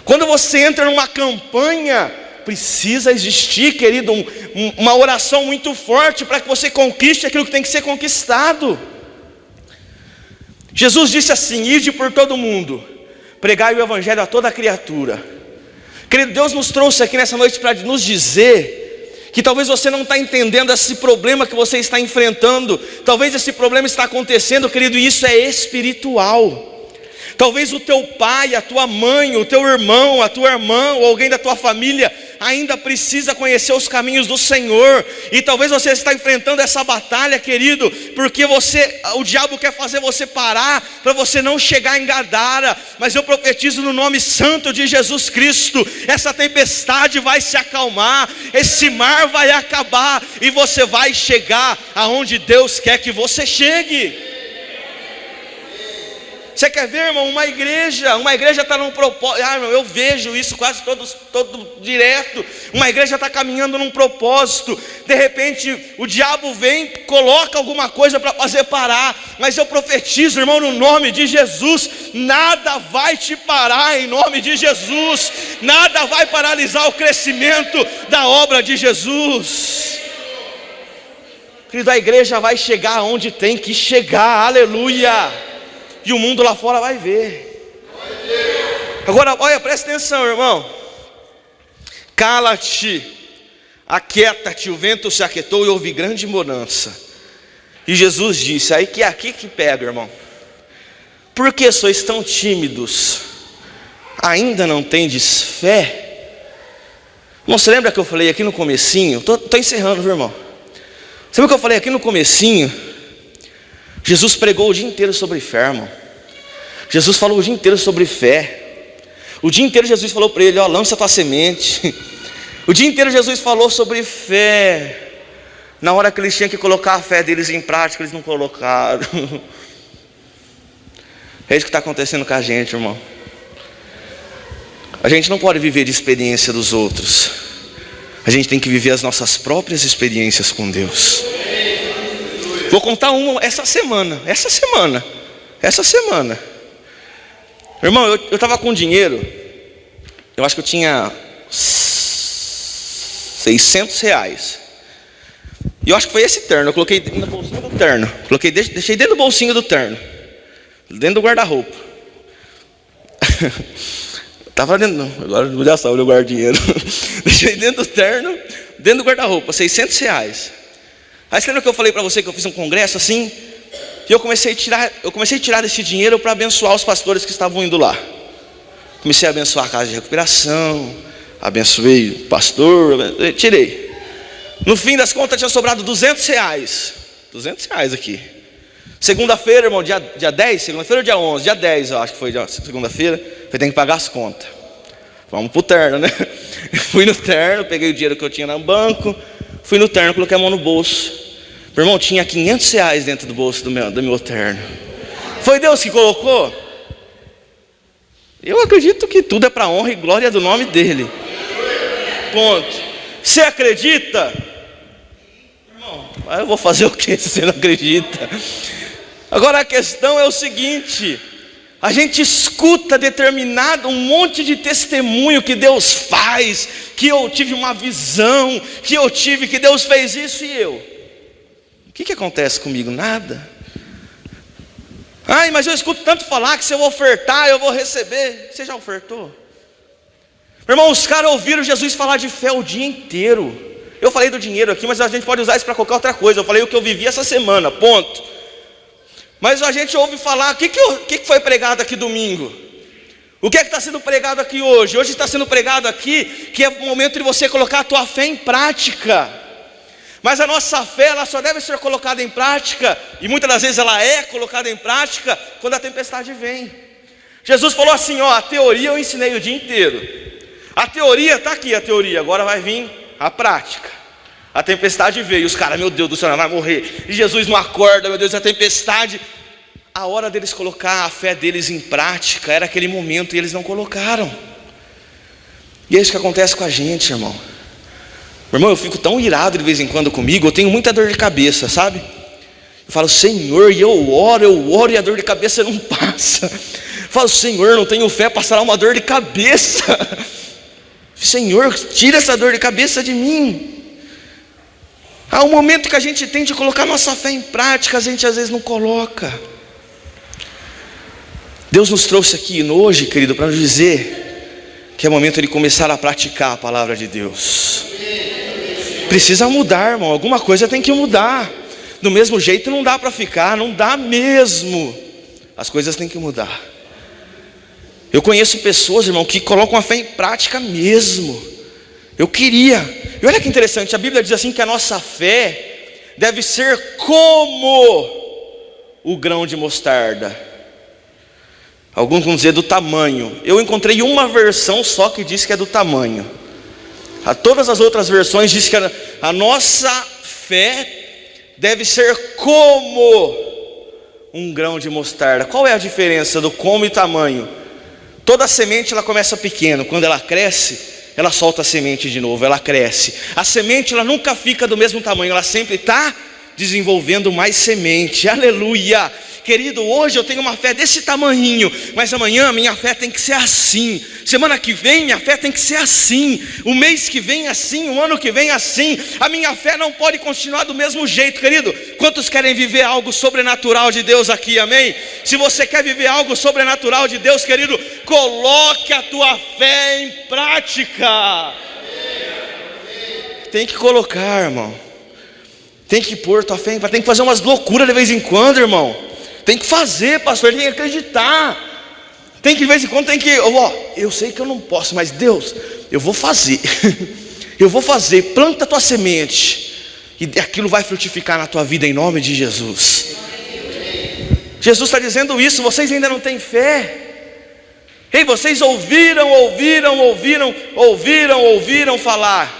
Quando você entra numa campanha, precisa existir, querido, uma oração muito forte para que você conquiste aquilo que tem que ser conquistado. Jesus disse assim, ide por todo mundo, pregai o evangelho a toda criatura. Querido, Deus nos trouxe aqui nessa noite para nos dizer que talvez você não está entendendo esse problema que você está enfrentando. Talvez esse problema está acontecendo, querido, e isso é espiritual. Talvez o teu pai, a tua mãe, o teu irmão, a tua irmã, ou alguém da tua família ainda precisa conhecer os caminhos do Senhor. E talvez você está enfrentando essa batalha, querido, porque o diabo quer fazer você parar, para você não chegar em Gadara. Mas eu profetizo no nome santo de Jesus Cristo, essa tempestade vai se acalmar, esse mar vai acabar, e você vai chegar aonde Deus quer que você chegue. Você quer ver, irmão, uma igreja está num propósito. Irmão, eu vejo isso quase todo direto. Uma igreja está caminhando num propósito. De repente o diabo vem, coloca alguma coisa para fazer parar. Mas eu profetizo, irmão, no nome de Jesus, nada vai te parar em nome de Jesus. Nada vai paralisar o crescimento da obra de Jesus. Querido, a igreja vai chegar onde tem que chegar, aleluia. E o mundo lá fora vai ver. Agora, olha, presta atenção, irmão. Cala-te, aquieta-te, o vento se aquietou e houve grande bonança. E Jesus disse, aí que é aqui que pega, irmão. Por que sois tão tímidos? Ainda não tendes fé? Irmão, você lembra que eu falei aqui no comecinho? Estou encerrando, viu, irmão? Sabe o que eu falei aqui no comecinho? Jesus pregou o dia inteiro sobre fé, irmão. Jesus falou o dia inteiro sobre fé. O dia inteiro Jesus falou para ele, ó, lança tua semente. O dia inteiro Jesus falou sobre fé. Na hora que eles tinham que colocar a fé deles em prática, eles não colocaram. É isso que está acontecendo com a gente, irmão. A gente não pode viver de experiência dos outros. A gente tem que viver as nossas próprias experiências com Deus. Vou contar uma essa semana. Irmão, eu estava com dinheiro. Eu acho que eu tinha R$600. E eu acho que foi esse terno. Eu coloquei no bolsinho do terno. Deixei dentro do bolsinho do terno. Dentro do guarda-roupa. Estava dentro. Agora já sabe onde eu guardo dinheiro. Deixei dentro do terno, dentro do guarda-roupa, R$600. Aí você lembra que eu falei para você que eu fiz um congresso assim? E eu comecei a tirar desse dinheiro para abençoar os pastores que estavam indo lá. Comecei a abençoar a casa de recuperação, abençoei o pastor, tirei. No fim das contas tinha sobrado R$200. R$200 aqui. Segunda-feira, irmão, dia 10, segunda-feira ou dia 11? Dia 10, eu acho que foi segunda-feira. Eu tenho que pagar as contas. Vamos pro terno, né? Fui no terno, peguei o dinheiro que eu tinha no banco. Fui no terno, coloquei a mão no bolso. Meu irmão, tinha R$500 dentro do bolso do meu terno. Foi Deus que colocou? Eu acredito que tudo é para honra e glória do nome dele. Ponto. Você acredita? Irmão, eu vou fazer o que se você não acredita? Agora a questão é o seguinte: a gente escuta um monte de testemunho que Deus faz, que eu tive uma visão, que Deus fez isso, e eu? O que acontece comigo? Nada. Ai, mas eu escuto tanto falar que se eu ofertar, eu vou receber. Você já ofertou? Meu irmão, os caras ouviram Jesus falar de fé o dia inteiro. Eu falei do dinheiro aqui, mas a gente pode usar isso para qualquer outra coisa. Eu falei o que eu vivi essa semana, ponto. Mas a gente ouve falar, o que foi pregado aqui domingo? O que é que está sendo pregado aqui hoje? Hoje está sendo pregado aqui que é o momento de você colocar a tua fé em prática. Mas a nossa fé, ela só deve ser colocada em prática, e muitas das vezes ela é colocada em prática quando a tempestade vem. Jesus falou assim, ó, a teoria eu ensinei o dia inteiro. A teoria, está aqui a teoria, agora vai vir a prática. A tempestade veio, os caras, meu Deus do céu, vai morrer. E Jesus não acorda, meu Deus, a tempestade. A hora deles colocar a fé deles em prática era aquele momento e eles não colocaram. E é isso que acontece com a gente, irmão. Meu irmão, eu fico tão irado de vez em quando comigo, eu tenho muita dor de cabeça, sabe? Eu falo, Senhor, e eu oro e a dor de cabeça não passa. Eu falo, Senhor, não tenho fé para sarar uma dor de cabeça. Senhor, tira essa dor de cabeça de mim. Há um momento que a gente tem de colocar nossa fé em prática, a gente às vezes não coloca. Deus nos trouxe aqui hoje, querido, para nos dizer que é momento de começar a praticar a palavra de Deus. Precisa mudar, irmão, alguma coisa tem que mudar. Do mesmo jeito não dá para ficar, não dá mesmo. As coisas têm que mudar. Eu conheço pessoas, irmão, que colocam a fé em prática mesmo. Eu queria. E olha que interessante, a Bíblia diz assim que a nossa fé deve ser como o grão de mostarda. Alguns vão dizer do tamanho. Eu encontrei uma versão só que diz que é do tamanho. Todas as outras versões diz que a nossa fé deve ser como um grão de mostarda. Qual é a diferença do como e tamanho? Toda semente ela começa pequena, quando ela cresce, ela solta a semente de novo, ela cresce. A semente ela nunca fica do mesmo tamanho, ela sempre está desenvolvendo mais semente. Aleluia! Querido, hoje eu tenho uma fé desse tamanhinho, mas amanhã minha fé tem que ser assim. Semana que vem minha fé tem que ser assim. O mês que vem assim, o ano que vem assim. A minha fé não pode continuar do mesmo jeito, querido. Quantos querem viver algo sobrenatural de Deus aqui, amém? Se você quer viver algo sobrenatural de Deus, querido, coloque a tua fé em prática. Tem que colocar, irmão. Tem que pôr tua fé em prática. Tem que fazer umas loucuras de vez em quando, irmão. Tem que fazer, pastor, tem que acreditar. Tem que de vez em quando, eu sei que eu não posso, mas Deus, eu vou fazer. Eu vou fazer, planta a tua semente, e aquilo vai frutificar na tua vida em nome de Jesus. Jesus está dizendo isso, vocês ainda não têm fé. Ei, vocês ouviram falar,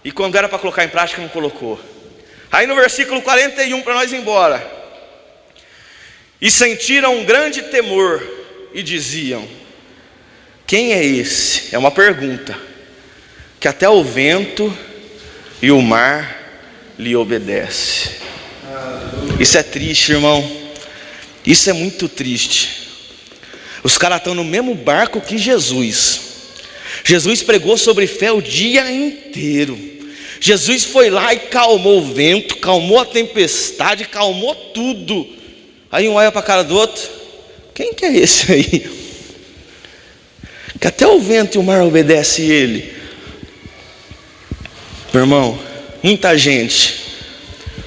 e quando era para colocar em prática não colocou. Aí no versículo 41, para nós ir embora: e sentiram um grande temor, e diziam: quem é esse? É uma pergunta, que até o vento e o mar lhe obedece. Isso é triste, irmão. Isso é muito triste. Os caras estão no mesmo barco que Jesus. Jesus pregou sobre fé o dia inteiro. Jesus foi lá e calmou o vento, calmou a tempestade, calmou tudo. Aí um olha para a cara do outro: quem que é esse aí? Que até o vento e o mar obedecem ele. Meu irmão, muita gente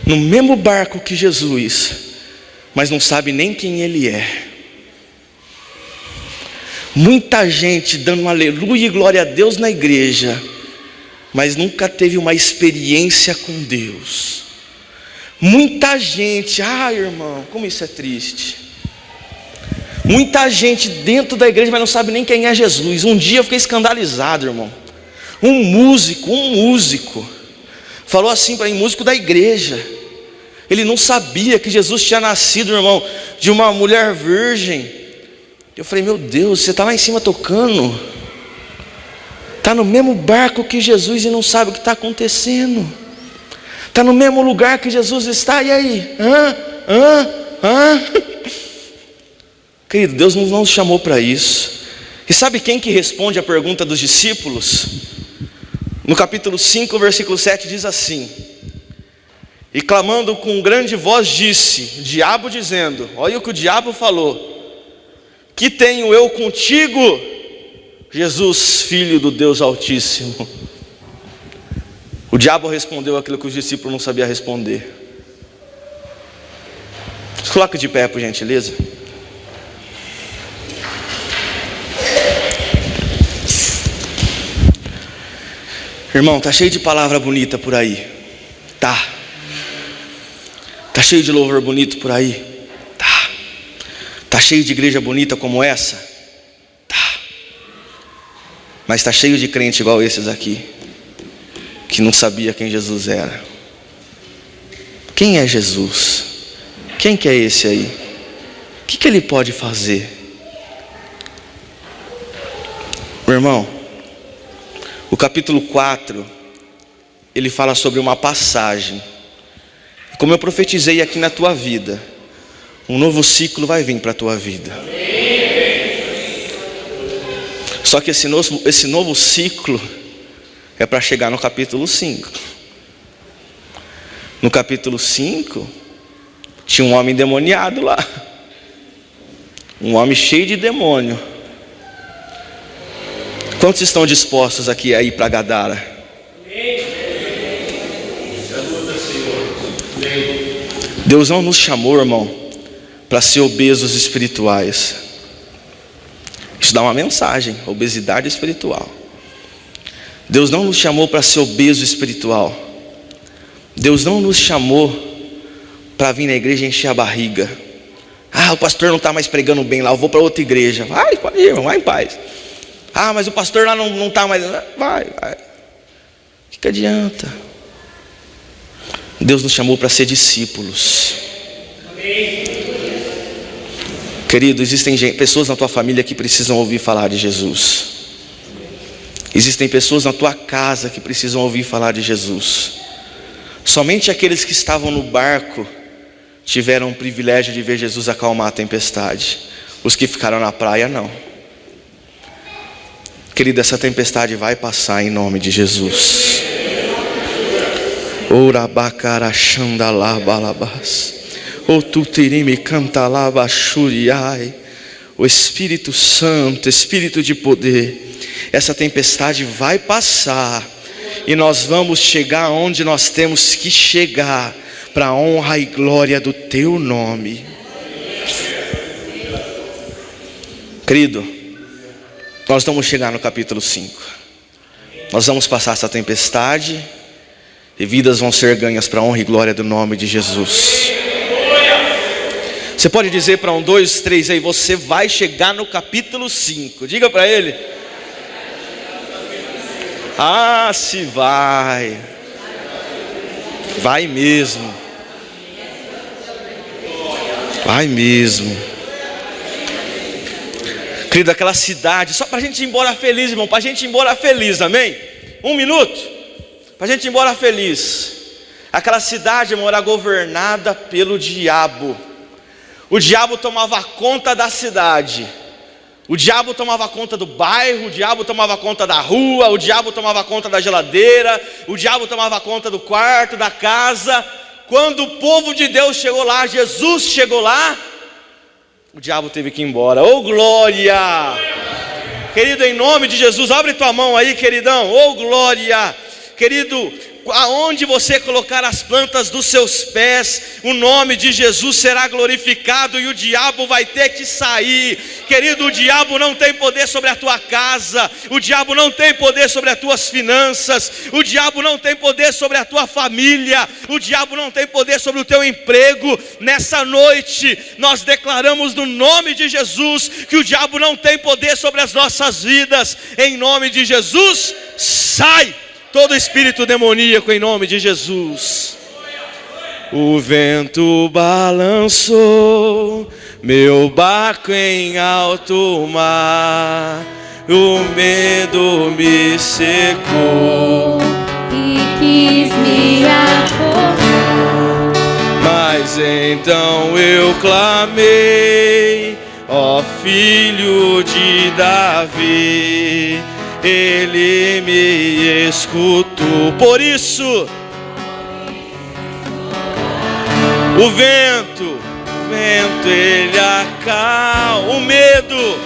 no mesmo barco que Jesus, mas não sabe nem quem ele é. Muita gente dando um aleluia e glória a Deus na igreja, mas nunca teve uma experiência com Deus. Muita gente, irmão, como isso é triste. Muita gente dentro da igreja, mas não sabe nem quem é Jesus. Um dia eu fiquei escandalizado, irmão. Um músico falou assim para mim, músico da igreja. Ele não sabia que Jesus tinha nascido, irmão, de uma mulher virgem. Eu falei: meu Deus, você está lá em cima tocando, está no mesmo barco que Jesus e não sabe o que está acontecendo. Está no mesmo lugar que Jesus está, e aí? Querido, Deus não nos chamou para isso. E sabe quem que responde a pergunta dos discípulos? No capítulo 5, versículo 7 diz assim: e clamando com grande voz disse, o diabo dizendo, olha o que o diabo falou: que tenho eu contigo, Jesus, filho do Deus Altíssimo? O diabo respondeu aquilo que os discípulos não sabiam responder. Coloque de pé, por gentileza. Irmão, tá cheio de palavra bonita por aí. Tá cheio de louvor bonito por aí. Tá cheio de igreja bonita como essa. Mas tá cheio de crente igual esses aqui, que não sabia quem Jesus era. Quem é Jesus? Quem que é esse aí? O que ele pode fazer? Meu irmão, o capítulo 4, ele fala sobre uma passagem. Como eu profetizei aqui na tua vida, um novo ciclo vai vir para a tua vida. Só que esse novo ciclo é para chegar no capítulo 5. No capítulo 5, tinha um homem endemoniado lá. Um homem cheio de demônio. Quantos estão dispostos aqui a ir para Gadara? Deus não nos chamou, irmão, para ser obesos espirituais. Isso dá uma mensagem: obesidade espiritual. Deus não nos chamou para ser obeso espiritual. Deus não nos chamou para vir na igreja e encher a barriga. O pastor não está mais pregando bem lá, eu vou para outra igreja. Vai, pode ir, irmão, vai em paz. Mas o pastor lá não está mais. Vai. O que adianta? Deus nos chamou para ser discípulos. Querido, existem pessoas na tua família que precisam ouvir falar de Jesus. Existem pessoas na tua casa que precisam ouvir falar de Jesus. Somente aqueles que estavam no barco tiveram o privilégio de ver Jesus acalmar a tempestade. Os que ficaram na praia, não. Querido, essa tempestade vai passar em nome de Jesus. Orabacarachandalabalabas. O tutirime cantalaba shuriai. o Espírito Santo, Espírito de poder, essa tempestade vai passar e nós vamos chegar onde nós temos que chegar, para a honra e glória do Teu nome. Querido, nós vamos chegar no capítulo 5. Nós vamos passar essa tempestade e vidas vão ser ganhas para a honra e glória do nome de Jesus. Você pode dizer para 1, 2, 3 aí, você vai chegar no capítulo 5. Diga para ele. Ah, se vai. Vai mesmo. Vai mesmo. Querido, aquela cidade, só para a gente ir embora feliz, irmão, para a gente ir embora feliz, amém? 1 minuto, para a gente ir embora feliz. Aquela cidade, irmão, era governada pelo diabo. O diabo tomava conta da cidade. O diabo tomava conta do bairro, o diabo tomava conta da rua, o diabo tomava conta da geladeira, o diabo tomava conta do quarto, da casa. Quando o povo de Deus chegou lá, Jesus chegou lá, o diabo teve que ir embora. Oh glória! Querido, em nome de Jesus, abre tua mão aí, queridão. Oh glória! Querido, aonde você colocar as plantas dos seus pés, o nome de Jesus será glorificado e o diabo vai ter que sair. Querido, o diabo não tem poder sobre a tua casa, o diabo não tem poder sobre as tuas finanças, o diabo não tem poder sobre a tua família, o diabo não tem poder sobre o teu emprego. Nessa noite nós declaramos no nome de Jesus que o diabo não tem poder sobre as nossas vidas. Em nome de Jesus, sai todo espírito demoníaco em nome de Jesus. O vento balançou meu barco em alto mar, o medo me secou e quis me afogar. Mas então eu clamei, ó Filho de Davi, Ele me escutou. Por isso, o vento ele acalma, o medo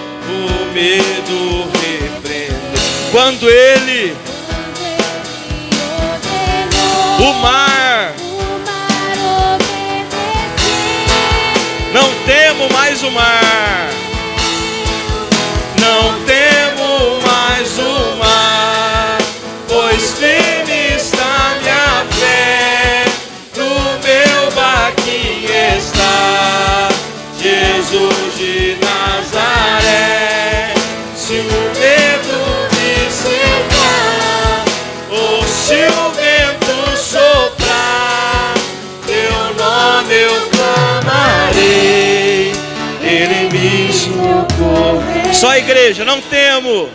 repreende. Quando Ele o mar não temo mais o mar, não temo mais o mar, pois firme está minha fé, no meu barquinho está Jesus de Nazaré. Se o medo me cercar, ou se o vento soprar, teu nome eu clamarei, Ele me socorrerá. Só a igreja, não temo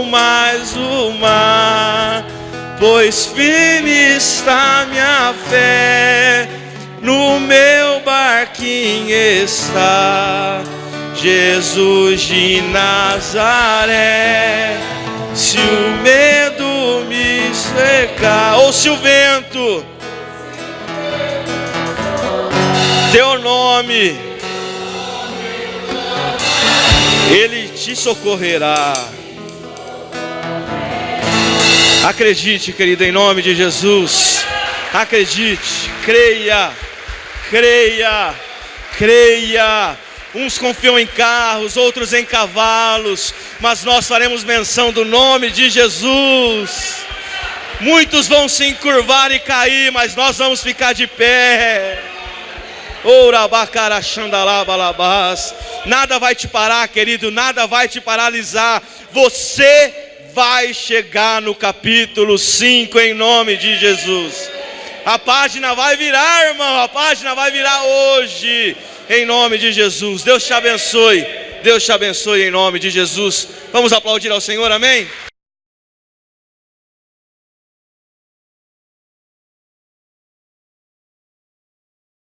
mais o mar, pois firme está minha fé, no meu barquinho está Jesus de Nazaré. Se o medo me cercar, ou se o vento, teu nome, Ele te socorrerá. Acredite, querido, em nome de Jesus. Acredite, creia. Uns confiam em carros, outros em cavalos, mas nós faremos menção do nome de Jesus. Muitos vão se encurvar e cair, mas nós vamos ficar de pé. Nada vai te parar, querido, nada vai te paralisar. Você vai chegar no capítulo 5 em nome de Jesus. A página vai virar, irmão, a página vai virar hoje, em nome de Jesus. Deus te abençoe em nome de Jesus. Vamos aplaudir ao Senhor, amém?